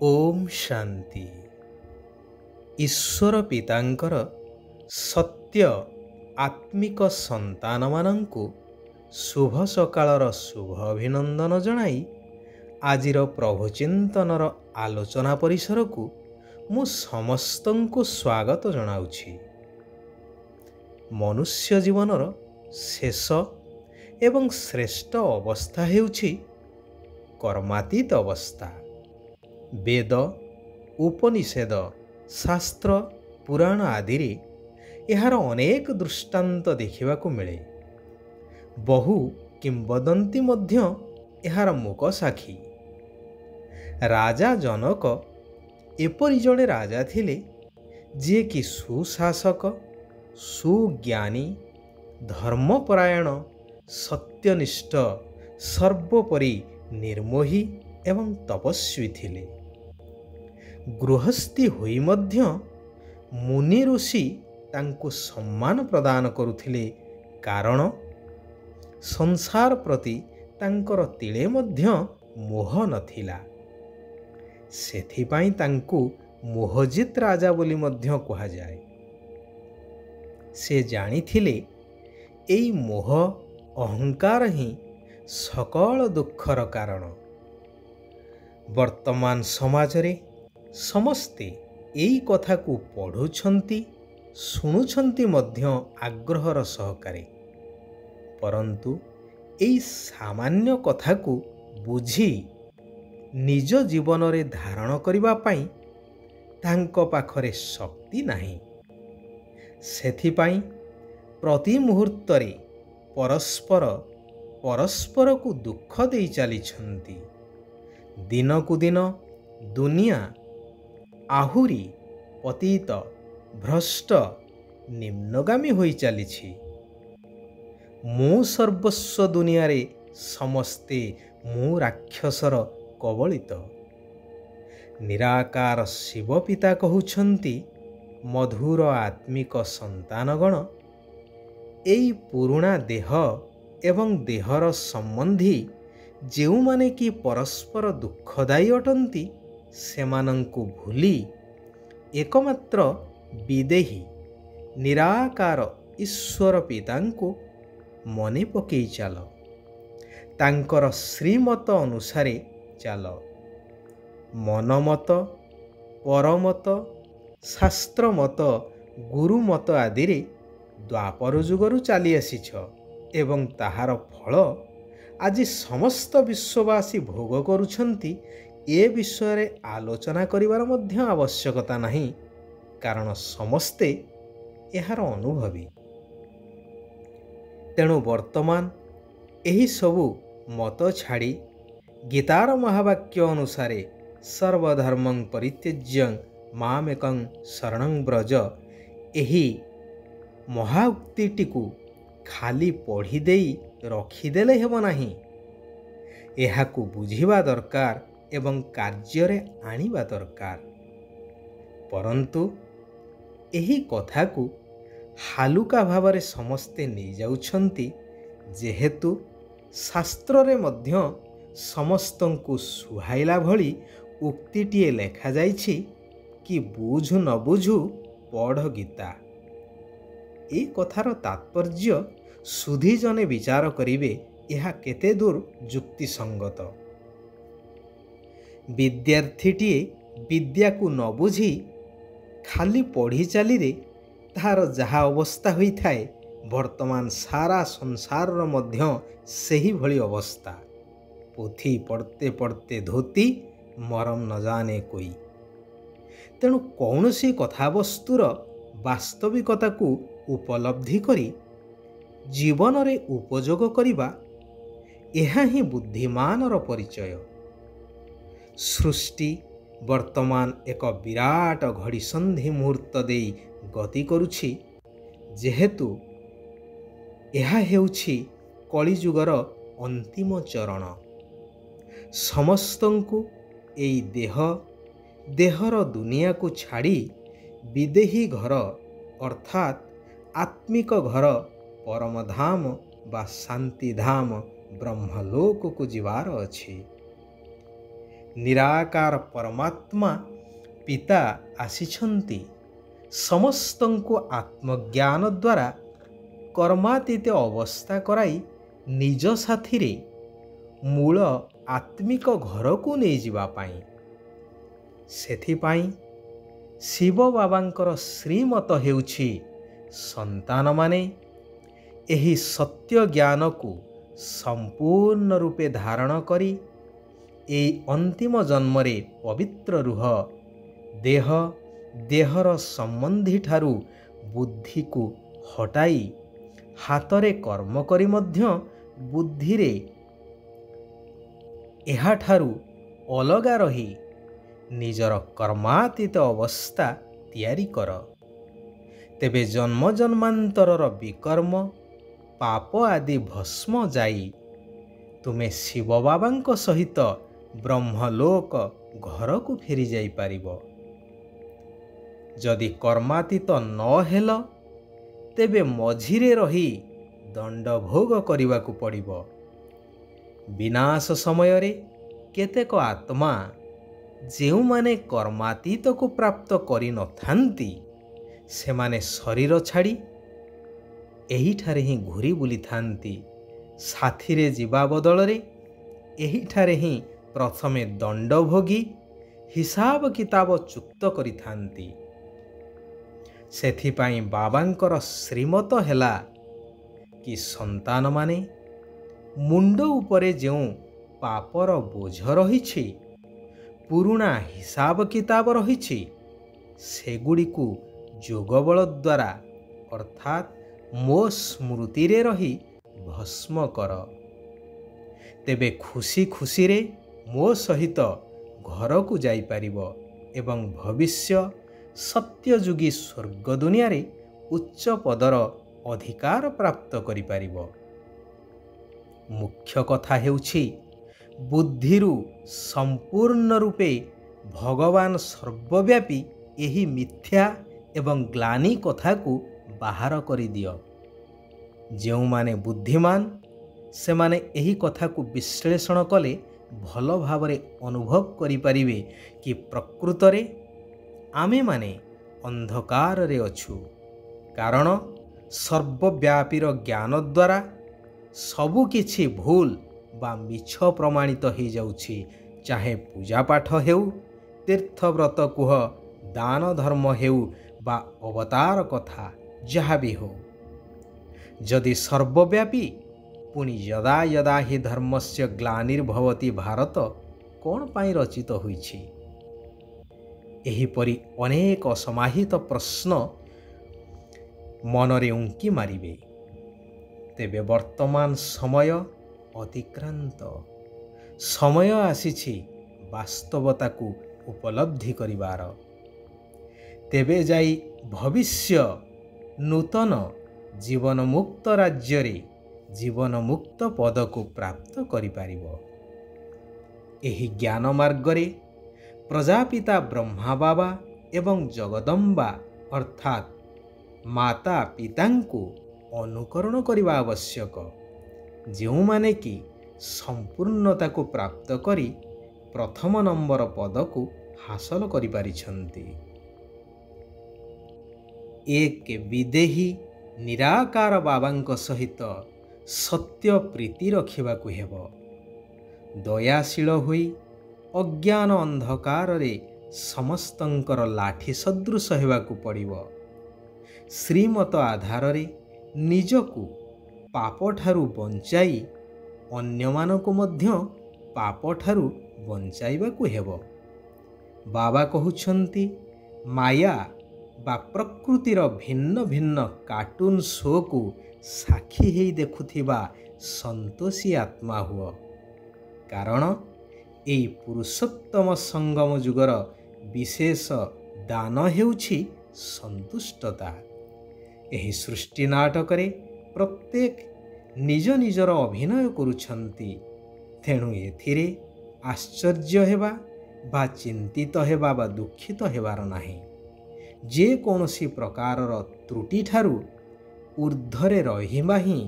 ଓମ୍ ଶାନ୍ତି। ଈଶ୍ୱର ପିତାଙ୍କର ସତ୍ୟ ଆତ୍ମିକ ସନ୍ତାନମାନଙ୍କୁ ଶୁଭ ସକାଳର ଶୁଭ ଅଭିନନ୍ଦନ ଜଣାଇ ଆଜିର ପ୍ରଭୁଚିନ୍ତନର ଆଲୋଚନା ପରିସରକୁ ମୁଁ ସମସ୍ତଙ୍କୁ ସ୍ୱାଗତ ଜଣାଉଛି। ମନୁଷ୍ୟ ଜୀବନର ଶେଷ ଏବଂ ଶ୍ରେଷ୍ଠ ଅବସ୍ଥା ହେଉଛି କର୍ମାତୀତ ଅବସ୍ଥା। ବେଦ, ଉପନିଷେଦ, ଶାସ୍ତ୍ର, ପୁରାଣ ଆଦିରେ ଏହାର ଅନେକ ଦୃଷ୍ଟାନ୍ତ ଦେଖିବାକୁ ମିଳେ। ବହୁ କିମ୍ବଦନ୍ତୀ ମଧ୍ୟ ଏହାର ମୂକ ସାକ୍ଷୀ। ରାଜା ଜନକ ଏପରି ଜଣେ ରାଜା ଥିଲେ ଯିଏକି ସୁଶାସକ, ସୁଜ୍ଞାନୀ, ଧର୍ମପରାୟଣ, ସତ୍ୟନିଷ୍ଠ, ସର୍ବୋପରି ନିର୍ମୋହୀ ଏବଂ ତପସ୍ୱୀ ଥିଲେ। ଗୃହସ୍ଥୀ ହୋଇ ମଧ୍ୟ ମୁନି ଋଷି ତାଙ୍କୁ ସମ୍ମାନ ପ୍ରଦାନ କରୁଥିଲେ, କାରଣ ସଂସାର ପ୍ରତି ତାଙ୍କର ତିଳେ ମଧ୍ୟ ମୋହ ନଥିଲା। ସେଥିପାଇଁ ତାଙ୍କୁ ମୋହଜିତ ରାଜା ବୋଲି ମଧ୍ୟ କୁହାଯାଏ। ସେ ଜାଣିଥିଲେ ଏଇ ମୋହ ଅହଙ୍କାର ହିଁ ସକଳ ଦୁଃଖର କାରଣ। ବର୍ତ୍ତମାନ ସମାଜରେ ସମସ୍ତେ ଏଇ କଥାକୁ ପଢ଼ୁଛନ୍ତି, ଶୁଣୁଛନ୍ତି ମଧ୍ୟ ଆଗ୍ରହର ସହକାରେ। ପରନ୍ତୁ ଏଇ ସାମାନ୍ୟ କଥାକୁ ବୁଝି ନିଜ ଜୀବନରେ ଧାରଣ କରିବା ପାଇଁ ତାଙ୍କ ପାଖରେ ଶକ୍ତି ନାହିଁ। ସେଥିପାଇଁ ପ୍ରତି ମୁହୂର୍ତ୍ତରେ ପରସ୍ପରକୁ ଦୁଃଖ ଦେଇ ଚାଲିଛନ୍ତି। ଦିନକୁ ଦିନ ଦୁନିଆ ଆହୁରି ପତିତ, ଭ୍ରଷ୍ଟ, ନିମ୍ନଗାମୀ ହୋଇ ଚାଲିଛି। ମୁଁ ସର୍ବସ୍ୱ ଦୁନିଆରେ ସମସ୍ତେ ମୁଁ ରାକ୍ଷସର କବଳିତ। ନିରାକାର ଶିବ ପିତା କହୁଛନ୍ତି, ମଧୁର ଆତ୍ମିକ ସନ୍ତାନଗଣ, ଏଇ ପୁରୁଣା ଦେହ ଏବଂ ଦେହର ସମ୍ବନ୍ଧୀ ଯେଉଁମାନେ କି ପରସ୍ପର ଦୁଃଖଦାୟୀ ଅଟନ୍ତି, ସେମାନଙ୍କୁ ଭୁଲି ଏକମାତ୍ର ବିଦେହୀ ନିରାକାର ଈଶ୍ୱର ପିତାଙ୍କୁ ମନେ ପକେଇ ଚାଲ। ତାଙ୍କର ଶ୍ରୀମତ ଅନୁସାରେ ଚାଲ। ମନମତ, ପରମତ, ଶାସ୍ତ୍ରମତ, ଗୁରୁମତ ଆଦିରେ ଦ୍ୱାପର ଯୁଗରୁ ଚାଲି ଆସିଛ ଏବଂ ତାହାର ଫଳ ଆଜି ସମସ୍ତ ବିଶ୍ୱବାସୀ ଭୋଗ କରୁଛନ୍ତି। ଏ ବିଷୟରେ ଆଲୋଚନା କରିବାର ମଧ୍ୟ ଆବଶ୍ୟକତା ନାହିଁ, କାରଣ ସମସ୍ତେ ଏହାର ଅନୁଭବୀ। ତେଣୁ ବର୍ତ୍ତମାନ ଏହି ସବୁ ମତ ଛାଡ଼ି ଗୀତାର ମହାବାକ୍ୟ ଅନୁସାରେ ସର୍ବଧର୍ମଂ ପରିତ୍ୟଜ୍ୟ ମାମେକଂ ଶରଣଂ ବ୍ରଜ, ଏହି ମହାଉକ୍ତିଟିକୁ ଖାଲି ପଢ଼ିଦେଇ ରଖିଦେଲେ ହେବ ନାହିଁ। ଏହାକୁ ବୁଝିବା ଦରକାର ଏବଂ କାର୍ଯ୍ୟରେ ଆଣିବା ଦରକାର। ପରନ୍ତୁ ଏହି କଥାକୁ ହାଲୁକା ଭାବରେ ସମସ୍ତେ ନେଇଯାଉଛନ୍ତି, ଯେହେତୁ ଶାସ୍ତ୍ରରେ ମଧ୍ୟ ସମସ୍ତଙ୍କୁ ସୁହାଇଲା ଭଳି ଉକ୍ତିଟିଏ ଲେଖାଯାଇଛି କି ବୁଝୁ ନ ବୁଝୁ ପଢ଼ ଗୀତା। ଏ କଥାର ତାତ୍ପର୍ଯ୍ୟ ସୁଧୀ ଜଣେ ବିଚାର କରିବେ, ଏହା କେତେ ଦୂର ଯୁକ୍ତିସଙ୍ଗତ। ବିଦ୍ୟାର୍ଥୀଟିଏ ବିଦ୍ୟାକୁ ନ ବୁଝି ଖାଲି ପଢ଼ି ଚାଲିରେ ତାହାର ଯାହା ଅବସ୍ଥା ହୋଇଥାଏ, ବର୍ତ୍ତମାନ ସାରା ସଂସାରର ମଧ୍ୟ ସେହିଭଳି ଅବସ୍ଥା। ପୋଥି ପଢ଼ତେ ପଢ଼ତେ ଧୋତି, ମରମ ନ ଜାନେ କୋଇ। ତେଣୁ କୌଣସି କଥାବସ୍ତୁର ବାସ୍ତବିକତାକୁ ଉପଲବ୍ଧି କରି ଜୀବନରେ ଉପଯୋଗ କରିବା, ଏହା ହିଁ ବୁଦ୍ଧିମାନର ପରିଚୟ। ସୃଷ୍ଟି ବର୍ତ୍ତମାନ ଏକ ବିରାଟ ଘଡ଼ିସନ୍ଧି ମୁହୂର୍ତ୍ତ ଦେଇ ଗତି କରୁଛି, ଯେହେତୁ ଏହା ହେଉଛି କଳିଯୁଗର ଅନ୍ତିମ ଚରଣ। ସମସ୍ତଙ୍କୁ ଏଇ ଦେହର ଦୁନିଆକୁ ଛାଡ଼ି ବିଦେହୀ ଘର ଅର୍ଥାତ୍ ଆତ୍ମିକ ଘର ପରମଧାମ ବା ଶାନ୍ତିଧାମ ବ୍ରହ୍ମଲୋକକୁ ଯିବାର ଅଛି। ନିରାକାର ପରମାତ୍ମା ପିତା ଆସିଛନ୍ତି ସମସ୍ତଙ୍କୁ ଆତ୍ମଜ୍ଞାନ ଦ୍ୱାରା କର୍ମାତୀତ ଅବସ୍ଥା କରାଇ ନିଜ ସାଥିରେ ମୂଳ ଆତ୍ମିକ ଘରକୁ ନେଇଯିବା ପାଇଁ। ସେଥିପାଇଁ ଶିବ ବାବାଙ୍କର ଶ୍ରୀମତ ହେଉଛି ସନ୍ତାନମାନେ ଏହି ସତ୍ୟ ଜ୍ଞାନକୁ ସମ୍ପୂର୍ଣ୍ଣ ରୂପେ ଧାରଣ କରି ଏହି ଅନ୍ତିମ ଜନ୍ମରେ ପବିତ୍ର ରୁହ। ଦେହର ସମ୍ବନ୍ଧୀଠାରୁ ବୁଦ୍ଧିକୁ ହଟାଇ ହାତରେ କର୍ମ କରି ମଧ୍ୟ ବୁଦ୍ଧିରେ ଏହାଠାରୁ ଅଲଗା ରହି ନିଜର କର୍ମାତୀତ ଅବସ୍ଥା ତିଆରି କର। ତେବେ ଜନ୍ମ ଜନ୍ମାନ୍ତରର ବିକର୍ମ ପାପ ଆଦି ଭସ୍ମ ଯାଇ ତୁମେ ଶିବ ବାବାଙ୍କ ସହିତ ବ୍ରହ୍ମଲୋକ ଘରକୁ ଫେରି ଯାଇପାରିବ। ଯଦି କର୍ମାତୀତ ନ ହେଲ ତେବେ ମଝିରେ ରହି ଦଣ୍ଡ ଭୋଗ କରିବାକୁ ପଡ଼ିବ। ବିନାଶ ସମୟରେ କେତେକ ଆତ୍ମା ଯେଉଁମାନେ କର୍ମାତୀତକୁ ପ୍ରାପ୍ତ କରିନଥାନ୍ତି ସେମାନେ ଶରୀର ଛାଡ଼ି ଏହିଠାରେ ହିଁ ଘୁରି ବୁଲିଥାନ୍ତି। ସାଥିରେ ଯିବା ବଦଳରେ ଏହିଠାରେ ହିଁ ପ୍ରଥମେ ଦଣ୍ଡ ଭୋଗି ହିସାବ କିତାବ ଚୁକ୍ତ କରିଥାନ୍ତି। ସେଥିପାଇଁ ବାବାଙ୍କର ଶ୍ରୀମତ ହେଲା କି ସନ୍ତାନମାନେ ମୁଣ୍ଡ ଉପରେ ଯେଉଁ ପାପର ବୋଝ ରହିଛି, ପୁରୁଣା ହିସାବ କିତାବ ରହିଛି, ସେଗୁଡ଼ିକୁ ଯୋଗବଳ ଦ୍ୱାରା ଅର୍ଥାତ୍ ମୋ ସ୍ମୃତିରେ ରହି ଭସ୍ମ କର। ତେବେ ଖୁସି ଖୁସିରେ ମୋ ସହିତ ଘରକୁ ଯାଇପାରିବ ଏବଂ ଭବିଷ୍ୟ ସତ୍ୟଯୁଗୀ ସ୍ୱର୍ଗ ଦୁନିଆରେ ଉଚ୍ଚ ପଦର ଅଧିକାର ପ୍ରାପ୍ତ କରିପାରିବ। ମୁଖ୍ୟ କଥା ହେଉଛି ବୁଦ୍ଧିରୁ ସମ୍ପୂର୍ଣ୍ଣ ରୂପେ ଭଗବାନ ସର୍ବବ୍ୟାପୀ ଏହି ମିଥ୍ୟା ଏବଂ ଗ୍ଲାନି କଥାକୁ ବାହାର କରିଦିଅ। ଯେଉଁମାନେ ବୁଦ୍ଧିମାନ ସେମାନେ ଏହି କଥାକୁ ବିଶ୍ଳେଷଣ କଲେ ଭଲ ଭାବରେ ଅନୁଭବ କରିପାରିବେ କି ପ୍ରକୃତରେ ଆମେମାନେ ଅନ୍ଧକାରରେ ଅଛୁ, କାରଣ ସର୍ବବ୍ୟାପୀର ଜ୍ଞାନ ଦ୍ୱାରା ସବୁକିଛି ଭୁଲ ବା ମିଛ ପ୍ରମାଣିତ ହୋଇଯାଉଛି। ଚାହେ ପୂଜାପାଠ ହେଉ, ତୀର୍ଥବ୍ରତ କୁହ, ଦାନ ଧର୍ମ ହେଉ ବା ଅବତାର କଥା ଯାହା ବି ହେଉ। ଯଦି ସର୍ବବ୍ୟାପୀ ପୁଣି ଯଦା ଯଦା ହି ଧର୍ମସ୍ୟ ଗ୍ଲାନିର୍ଭବତି ଭାରତ କ'ଣ ପାଇଁ ରଚିତ ହୋଇଛି? ଏହିପରି ଅନେକ ଅସମାହିତ ପ୍ରଶ୍ନ ମନରେ ଉଙ୍କି ମାରିବେ। ତେବେ ବର୍ତ୍ତମାନ ସମୟ ଅତିକ୍ରାନ୍ତ। ସମୟ ଆସିଛି ବାସ୍ତବତାକୁ ଉପଲବ୍ଧି କରିବାର। ତେବେ ଯାଇ ଭବିଷ୍ୟ ନୂତନ ଜୀବନମୁକ୍ତ ରାଜ୍ୟରେ ଜୀବନମୁକ୍ତ ପଦକୁ ପ୍ରାପ୍ତ କରିପାରିବ। ଏହି ଜ୍ଞାନ ମାର୍ଗରେ ପ୍ରଜାପିତା ବ୍ରହ୍ମା ବାବା ଏବଂ ଜଗଦମ୍ବା ଅର୍ଥାତ୍ ମାତା ପିତାଙ୍କୁ ଅନୁକରଣ କରିବା ଆବଶ୍ୟକ, ଯେଉଁମାନେ କି ସମ୍ପୂର୍ଣ୍ଣତାକୁ ପ୍ରାପ୍ତ କରି ପ୍ରଥମ ନମ୍ବର ପଦକୁ ହାସଲ କରିପାରିଛନ୍ତି। ଏକ ବିଦେହୀ ନିରାକାର ବାବାଙ୍କ ସହିତ ସତ୍ୟ ପ୍ରୀତି ରଖିବାକୁ ହେବ। ଦୟାଶୀଳ ହୋଇ ଅଜ୍ଞାନ ଅନ୍ଧକାରରେ ସମସ୍ତଙ୍କର ଲାଠି ସଦୃଶ ହେବାକୁ ପଡ଼ିବ। ଶ୍ରୀମତ ଆଧାରରେ ନିଜକୁ ପାପଠାରୁ ବଞ୍ଚାଇ ଅନ୍ୟମାନଙ୍କୁ ମଧ୍ୟ ପାପଠାରୁ ବଞ୍ଚାଇବାକୁ ହେବ। ବାବା କହୁଛନ୍ତି, ମାୟା ବା ପ୍ରକୃତିର ଭିନ୍ନ ଭିନ୍ନ କାର୍ଟୁନ ଶୋକୁ ସାକ୍ଷୀ ହେଇ ଦେଖୁଥିବା ସନ୍ତୋଷୀ ଆତ୍ମା ହୁଅ, କାରଣ ଏହି ପୁରୁଷୋତ୍ତମ ସଙ୍ଗମ ଯୁଗର ବିଶେଷ ଦାନ ହେଉଛି ସନ୍ତୁଷ୍ଟତା। ଏହି ସୃଷ୍ଟି ନାଟକରେ ପ୍ରତ୍ୟେକ ନିଜ ନିଜର ଅଭିନୟ କରୁଛନ୍ତି, ତେଣୁ ଏଥିରେ ଆଶ୍ଚର୍ଯ୍ୟ ହେବା ବା ଚିନ୍ତିତ ହେବା ବା ଦୁଃଖିତ ହେବାର ନାହିଁ। ଯେକୌଣସି ପ୍ରକାରର ତ୍ରୁଟିଠାରୁ ଊର୍ଦ୍ଧ୍ୱରେ ରହିବା ହିଁ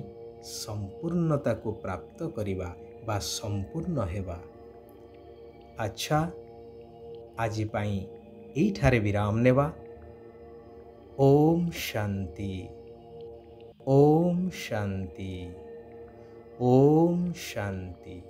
ସମ୍ପୂର୍ଣ୍ଣତାକୁ ପ୍ରାପ୍ତ କରିବା ବା ସମ୍ପୂର୍ଣ୍ଣ ହେବା। ଆଚ୍ଛା, ଆଜି ପାଇଁ ଏଇଠାରେ ବିରାମ ନେବା। ଓମ୍ ଶାନ୍ତି, ଓମ୍ ଶାନ୍ତି, ଓମ୍ ଶାନ୍ତି।